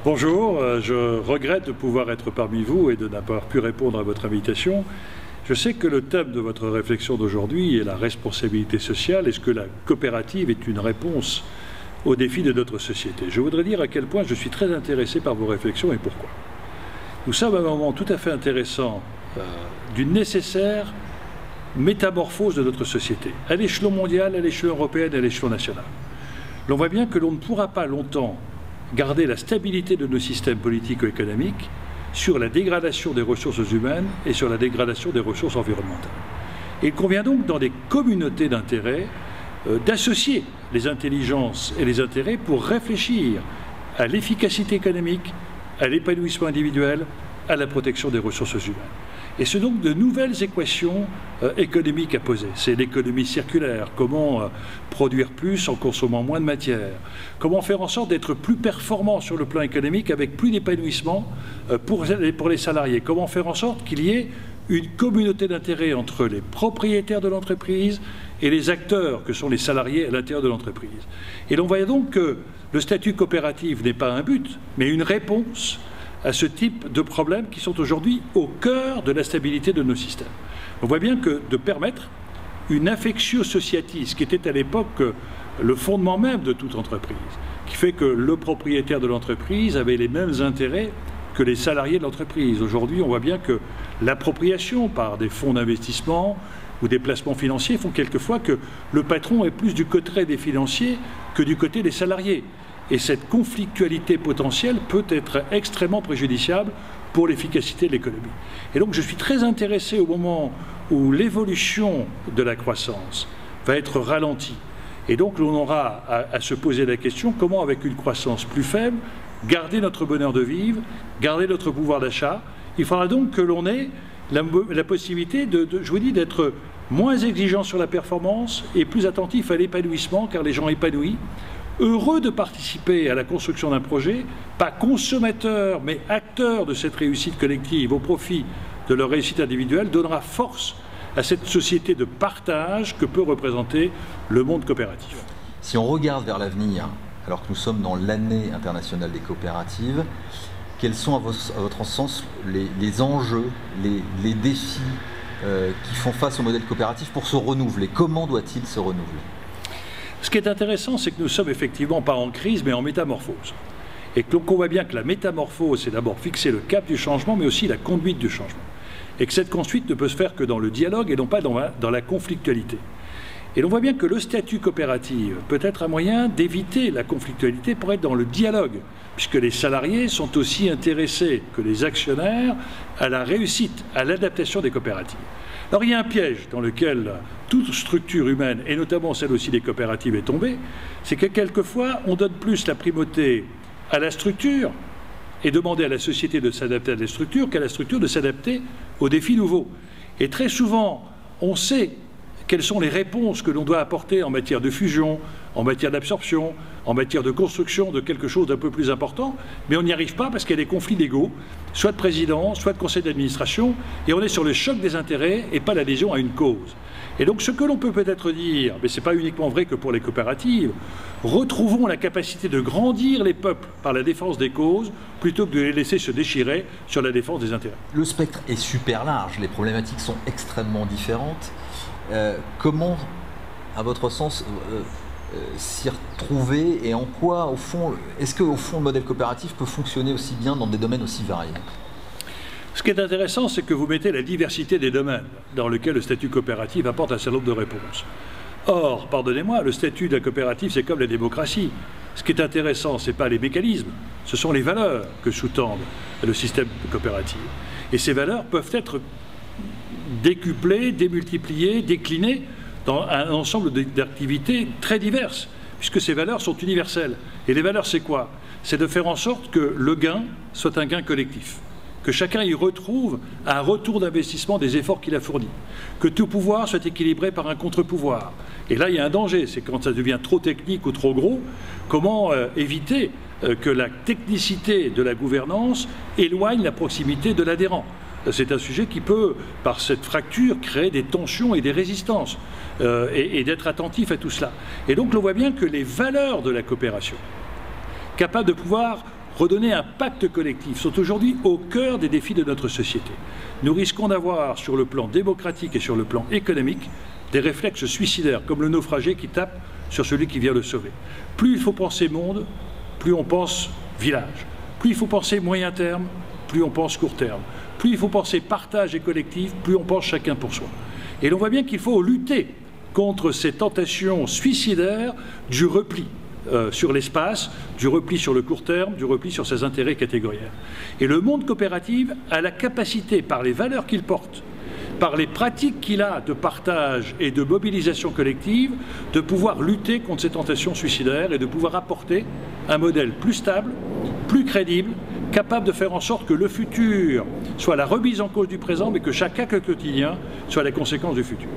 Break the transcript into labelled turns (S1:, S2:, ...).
S1: Bonjour, je regrette de pouvoir être parmi vous et de n'avoir pu répondre à votre invitation. Je sais que le thème de votre réflexion d'aujourd'hui est la responsabilité sociale. Est-ce que la coopérative est une réponse aux défis de notre société? Je voudrais dire à quel point je suis très intéressé par vos réflexions et pourquoi. Nous sommes à un moment tout à fait intéressant d'une nécessaire métamorphose de notre société, à l'échelon mondial, à l'échelon européen et à l'échelon national. L'on voit bien que l'on ne pourra pas longtemps garder la stabilité de nos systèmes politico-économiques sur la dégradation des ressources humaines et sur la dégradation des ressources environnementales. Et il convient donc, dans des communautés d'intérêts, d'associer les intelligences et les intérêts pour réfléchir à l'efficacité économique, à l'épanouissement individuel, à la protection des ressources humaines. Et c'est donc de nouvelles équations économiques à poser. C'est l'économie circulaire, comment produire plus en consommant moins de matière, comment faire en sorte d'être plus performant sur le plan économique avec plus d'épanouissement pour les salariés, comment faire en sorte qu'il y ait une communauté d'intérêts entre les propriétaires de l'entreprise et les acteurs que sont les salariés à l'intérieur de l'entreprise. Et l'on voit donc que le statut coopératif n'est pas un but, mais une réponse à ce type de problèmes qui sont aujourd'hui au cœur de la stabilité de nos systèmes. On voit bien que de permettre une affectio sociatis, qui était à l'époque le fondement même de toute entreprise, qui fait que le propriétaire de l'entreprise avait les mêmes intérêts que les salariés de l'entreprise. Aujourd'hui, on voit bien que l'appropriation par des fonds d'investissement ou des placements financiers font quelquefois que le patron est plus du côté des financiers que du côté des salariés. Et cette conflictualité potentielle peut être extrêmement préjudiciable pour l'efficacité de l'économie. Et donc je suis très intéressé au moment où l'évolution de la croissance va être ralentie. Et donc on aura à se poser la question comment, avec une croissance plus faible, garder notre bonheur de vivre, garder notre pouvoir d'achat. Il faudra donc que l'on ait la possibilité, je vous dis, d'être moins exigeant sur la performance et plus attentif à l'épanouissement, car les gens épanouis, heureux de participer à la construction d'un projet, pas consommateurs, mais acteurs de cette réussite collective au profit de leur réussite individuelle, donnera force à cette société de partage que peut représenter le monde coopératif.
S2: Si on regarde vers l'avenir, alors que nous sommes dans l'année internationale des coopératives, quels sont à votre sens les enjeux, les défis qui font face au modèle coopératif pour se renouveler? Comment doit-il se renouveler?
S1: Ce qui est intéressant, c'est que nous sommes effectivement pas en crise, mais en métamorphose. Et qu'on voit bien que la métamorphose, c'est d'abord fixer le cap du changement, mais aussi la conduite du changement. Et que cette conduite ne peut se faire que dans le dialogue et non pas dans la conflictualité. Et l'on voit bien que le statut coopératif peut être un moyen d'éviter la conflictualité pour être dans le dialogue, puisque les salariés sont aussi intéressés que les actionnaires à la réussite, à l'adaptation des coopératives. Alors il y a un piège dans lequel toute structure humaine, et notamment celle aussi des coopératives, est tombée, c'est que quelquefois on donne plus la primauté à la structure et demander à la société de s'adapter à la structure qu'à la structure de s'adapter aux défis nouveaux. Et très souvent, on sait quelles sont les réponses que l'on doit apporter en matière de fusion, en matière d'absorption, en matière de construction de quelque chose d'un peu plus important, mais on n'y arrive pas parce qu'il y a des conflits d'ego, soit de président, soit de conseil d'administration, et on est sur le choc des intérêts et pas l'adhésion à une cause. Et donc ce que l'on peut peut-être dire, mais ce n'est pas uniquement vrai que pour les coopératives, retrouvons la capacité de grandir les peuples par la défense des causes, plutôt que de les laisser se déchirer sur la défense des intérêts.
S2: Le spectre est super large, les problématiques sont extrêmement différentes. Comment, à votre sens, s'y retrouver et en quoi, au fond, est-ce qu'au fond, le modèle coopératif peut fonctionner aussi bien dans des domaines aussi variés?
S1: Ce qui est intéressant, c'est que vous mettez la diversité des domaines dans lesquels le statut coopératif apporte un certain nombre de réponses. Or, pardonnez-moi, le statut de la coopérative, c'est comme la démocratie. Ce qui est intéressant, ce n'est pas les mécanismes, ce sont les valeurs que sous-tendent le système coopératif. Et ces valeurs peuvent être décuplées, démultipliées, déclinées dans un ensemble d'activités très diverses, puisque ces valeurs sont universelles. Et les valeurs, c'est quoi? C'est de faire en sorte que le gain soit un gain collectif, que chacun y retrouve un retour d'investissement des efforts qu'il a fournis, que tout pouvoir soit équilibré par un contre-pouvoir. Et là, il y a un danger, c'est quand ça devient trop technique ou trop gros, comment éviter que la technicité de la gouvernance éloigne la proximité de l'adhérent. C'est un sujet qui peut, par cette fracture, créer des tensions et des résistances, et d'être attentif à tout cela. Et donc, on voit bien que les valeurs de la coopération, capables de pouvoir redonner un pacte collectif sont aujourd'hui au cœur des défis de notre société. Nous risquons d'avoir, sur le plan démocratique et sur le plan économique, des réflexes suicidaires, comme le naufragé qui tape sur celui qui vient le sauver. Plus il faut penser monde, plus on pense village. Plus il faut penser moyen terme, plus on pense court terme. Plus il faut penser partage et collectif, plus on pense chacun pour soi. Et l'on voit bien qu'il faut lutter contre ces tentations suicidaires du repli sur l'espace, du repli sur le court terme, du repli sur ses intérêts catégoriels. Et le monde coopératif a la capacité, par les valeurs qu'il porte, par les pratiques qu'il a de partage et de mobilisation collective, de pouvoir lutter contre ces tentations suicidaires et de pouvoir apporter un modèle plus stable, plus crédible, capable de faire en sorte que le futur soit la remise en cause du présent, mais que chaque acte quotidien soit la conséquence du futur.